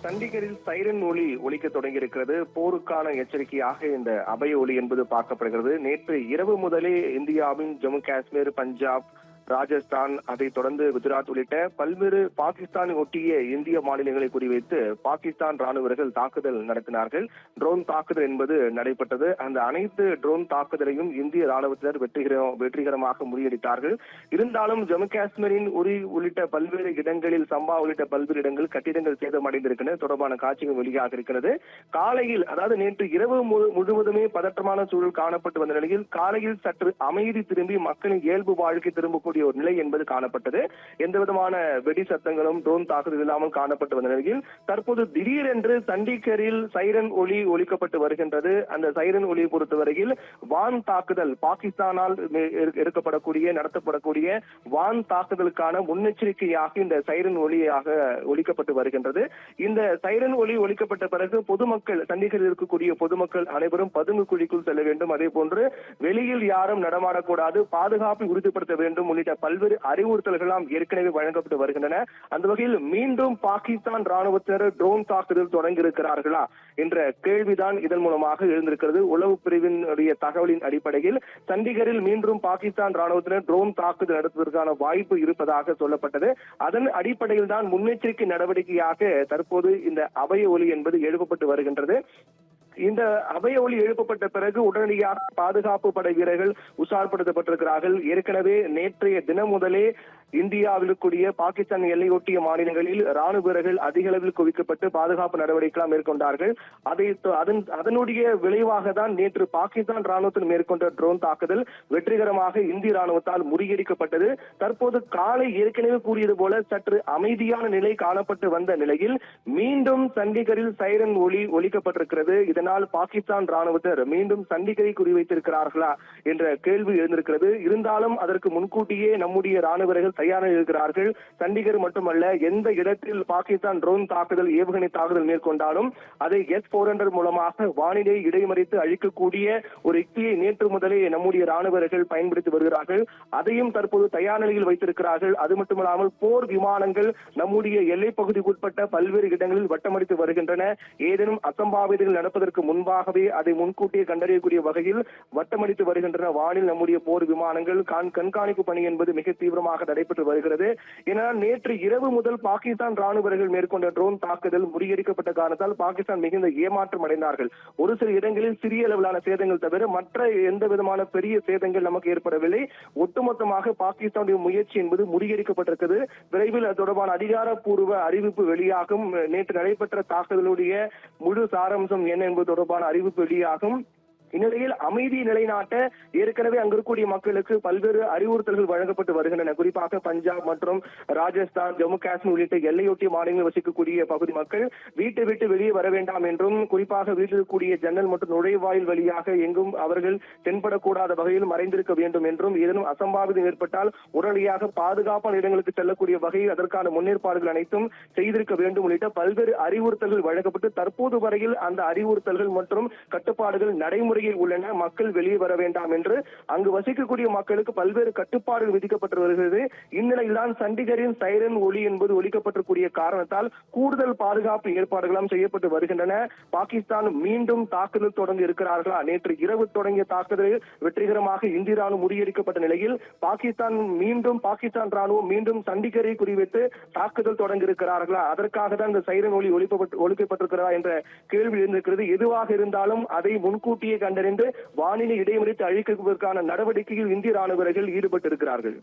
சண்டிகரில் சைரன் ஒலி ஒலிக்க தொடங்கியிருக்கிறது. போருக்கான எச்சரிக்கையாக இந்த அபய ஒலி என்பது பார்க்கப்படுகிறது. நேற்று இரவு முதலே இந்தியாவின் ஜம்மு காஷ்மீர், பஞ்சாப், ராஜஸ்தான், அதைத் தொடர்ந்து குஜராத் உள்ளிட்ட பல்வேறு பாகிஸ்தானை ஒட்டிய இந்திய மாநிலங்களை குறிவைத்து பாகிஸ்தான் ராணுவர்கள் தாக்குதல் நடத்தினார்கள். ட்ரோன் தாக்குதல் என்பது நடைபெற்றது. அந்த அனைத்து ட்ரோன் தாக்குதலையும் இந்திய ராணுவத்தினர் வெற்றிகரமாக முறியடித்தார்கள். இருந்தாலும் ஜம்மு காஷ்மீரின் உரி உள்ளிட்ட பல்வேறு இடங்களில், சம்பா உள்ளிட்ட பல்வேறு இடங்கள் கட்டிடங்கள் சேதமடைந்திருக்கின்றன. தொடர்பான காட்சிகள் வெளியாக இருக்கிறது. காலையில், அதாவது நேற்று இரவு முழுவதுமே பதற்றமான சூழல் காணப்பட்டு வந்த நிலையில் காலையில் சற்று அமைதி திரும்பி மக்களின் இயல்பு வாழ்க்கை திரும்பக்கூடிய ஒரு நிலை என்பது காணப்பட்டது. எந்த விதமான வெடி சத்தங்களும் ட்ரோன் தாக்குதல் இல்லாமல் காணப்பட்டு வந்த நிலையில் தற்போது திடீரென்று சண்டிகரில் சைரன் ஒலி ஒலிக்கப்பட்டு வருகின்றது. அந்த சைரன் ஒலியை பொறுத்தவரையில் வான் தாக்குதல், பாகிஸ்தானால் நடத்தப்படக்கூடிய வான் தாக்குதலுக்கான முன்னெச்சரிக்கையாக இந்த சைரன் ஒலியாக ஒலிக்கப்பட்டு வருகின்றது. இந்த சைரன் ஒலி ஒலிக்கப்பட்ட பிறகு பொதுமக்கள், சண்டிகரில் இருக்கக்கூடிய பொதுமக்கள் அனைவரும் பதுங்கு குழிக்குள் செல்ல வேண்டும். அதே போன்று வெளியில் யாரும் நடமாடக்கூடாது, பாதுகாப்பை உறுதிப்படுத்த வேண்டும் உள்ளிட்ட பல்வேறு அறிவுறுத்தல்கள் ஏற்கனவே வழங்கப்பட்டு வருகின்றன. அந்த வகையில் மீண்டும் பாகிஸ்தான் ராணுவத்தினர் ட்ரோன் தாக்குதல் தொடங்கி இருக்கிறார்களா என்ற கேள்விதான் இதன் மூலமாக எழுந்திருக்கிறது. உளவு பிரிவினுடைய தகவலின் அடிப்படையில் சண்டிகரில் மீண்டும் பாகிஸ்தான் ராணுவத்தினர் ட்ரோன் தாக்குதல் நடத்துவதற்கான வாய்ப்பு இருப்பதாக சொல்லப்பட்டது. அதன் அடிப்படையில் தான் முன்னெச்சரிக்கை நடவடிக்கையாக தற்போது இந்த அபய ஒலி என்பது எழுப்பப்பட்டு வருகின்றது. இந்த அபய ஒலி எழுப்பப்பட்ட பிறகு உடனடியாக பாதுகாப்பு படை வீரர்கள் உஷார்படுத்தப்பட்டிருக்கிறார்கள். ஏற்கனவே நேற்றைய தினம் முதலே இந்தியாவில் கூடிய பாகிஸ்தான் எல்லையொட்டிய மாநிலங்களில் ராணுவ வீரர்கள் அதிக அளவில் குவிக்கப்பட்டு பாதுகாப்பு நடவடிக்கைகள் மேற்கொண்டார்கள். அதனுடைய விளைவாக தான் நேற்று பாகிஸ்தான் ராணுவத்தில் மேற்கொண்ட ட்ரோன் தாக்குதல் வெற்றிகரமாக இந்திய ராணுவத்தால் முறியடிக்கப்பட்டது. தற்போது காலை ஏற்கனவே கூறியது போல சற்று அமைதியான நிலை காணப்பட்டு வந்த நிலையில் மீண்டும் சண்டிகரில் சைரன் ஒலி ஒலிக்கப்பட்டிருக்கிறது. இதனால் பாகிஸ்தான் ராணுவத்தினர் மீண்டும் சண்டிகரை குறிவைத்திருக்கிறார்களா என்ற கேள்வி எழுந்திருக்கிறது. இருந்தாலும் அதற்கு முன்கூட்டியே நம்முடைய ராணுவர்கள் தயாராக இருக்கிறார்கள். சண்டிகர் மட்டுமல்ல, எந்த இடத்தில் பாகிஸ்தான் ட்ரோன் தாக்குதல், ஏவுகணை தாக்குதல் மேற்கொண்டாலும் அதை S-400 மூலமாக வானிலை இடைமறித்து அழிக்கக்கூடிய ஒரு யுக்தியை நேற்று முதலே நம்முடைய ராணுவர்கள் பயன்படுத்தி வருகிறார்கள். அதையும் தற்போது தயார் நிலையில் வைத்திருக்கிறார்கள். அது மட்டுமல்லாமல் போர் விமானங்கள் நம்முடைய எல்லைப் பகுதிக்குட்பட்ட பல்வேறு இடங்களில் வட்டமடித்து வருகின்றன. ஏதேனும் அசம்பாவிதங்கள் நடப்பதற்கு முன்பாகவே அதை முன்கூட்டியே கண்டறியக்கூடிய வகையில் வட்டமடித்து வருகின்றன. வானில் நம்முடைய போர் விமானங்கள் கண்காணிப்பு பணி என்பது மிக தீவிரமாக நடைபெற்று வருகிறது. ஏனென்றால் நேற்று இரவு முதல் பாகிஸ்தான் ராணுவர்கள் மேற்கொண்ட ட்ரோன் தாக்குதல் முறியடிக்கப்பட்ட காரணத்தால் பாகிஸ்தான் மிகுந்த ஏமாற்றம் அடைந்தார்கள். ஒரு சில இடங்களில் சிறிய அளவிலான சேதங்கள் தவிர மற்ற எந்த விதமான பெரிய சேதங்கள் நமக்கு ஏற்படவில்லை. ஒட்டுமொத்தமாக பாகிஸ்தானுடைய முயற்சி என்பது முறியடிக்கப்பட்டிருக்கிறது. விரைவில் அது தொடர்பான அதிகாரப்பூர்வ அறிவிப்பு வெளியாகும். நேற்று நடைபெற்ற தாக்குதலுடைய முழு சாராம்சம் என்ன என்பது தொடர்பான அறிவிப்பு வெளியாகும். இந்நிலையில் அமைதி நிலைநாட்ட ஏற்கனவே அங்கு இருக்கக்கூடிய மக்களுக்கு பல்வேறு அறிவுறுத்தல்கள் வழங்கப்பட்டு வருகின்றன. குறிப்பாக பஞ்சாப் மற்றும் ராஜஸ்தான், ஜம்மு காஷ்மீர் உள்ளிட்ட எல்லையொட்டிய மாநிலங்களில் வசிக்கக்கூடிய பகுதி மக்கள் வீட்டை விட்டு வெளியே வர வேண்டாம் என்றும், குறிப்பாக வீட்டில் இருக்கக்கூடிய ஜன்னல் மற்றும் நுழைவாயில் வழியாக எங்கும் அவர்கள் தென்படக்கூடாத வகையில் மறைந்திருக்க வேண்டும் என்றும், ஏதேனும் அசம்பாவிதம் ஏற்பட்டால் உடனடியாக பாதுகாப்பான இடங்களுக்கு செல்லக்கூடிய வகையில் அதற்கான முன்னேற்பாடுகள் அனைத்தும் செய்திருக்க வேண்டும் உள்ளிட்ட பல்வேறு அறிவுறுத்தல்கள் வழங்கப்பட்டு தற்போது வரையில் அந்த அறிவுறுத்தல்கள் மற்றும் கட்டுப்பாடுகள் நடைமுறை உள்ளன. மக்கள் வெளியே வர வேண்டாம் என்று அங்கு வசிக்கக்கூடிய மக்களுக்கு பல்வேறு கட்டுப்பாடுகள் விதிக்கப்பட்டு வருகிறது. இந்நிலையில்தான் சண்டிகரின் சைரன் ஒலி என்பது ஒலிக்கப்பட்டிருக்கூடிய காரணத்தால் கூடுதல் பாதுகாப்பு ஏற்பாடுகளும் செய்யப்பட்டு வருகின்றன. பாகிஸ்தான் மீண்டும் தாக்குதல் தொடங்கி இருக்கிறார்களா? நேற்று இரவு தொடங்கிய தாக்குதலில் வெற்றிகரமாக இந்திய ராணுவம் முறியடிக்கப்பட்ட நிலையில் பாகிஸ்தான் ராணுவம் மீண்டும் சண்டிகரை குறிவைத்து தாக்குதல் தொடங்கி இருக்கிறார்களா? அதற்காக தான் இந்த சைரன் ஒலி ஒலிக்கப்பட்டிருக்கிறதா என்ற கேள்வி இருந்திருக்கிறது. எதுவாக இருந்தாலும் அதை முன்கூட்டியே கண்டறிந்து வானிலை இடைமறித்து அழிக்குவதற்கான நடவடிக்கையில் இந்திய ராணுவர்கள் ஈடுபட்டிருக்கிறார்கள்.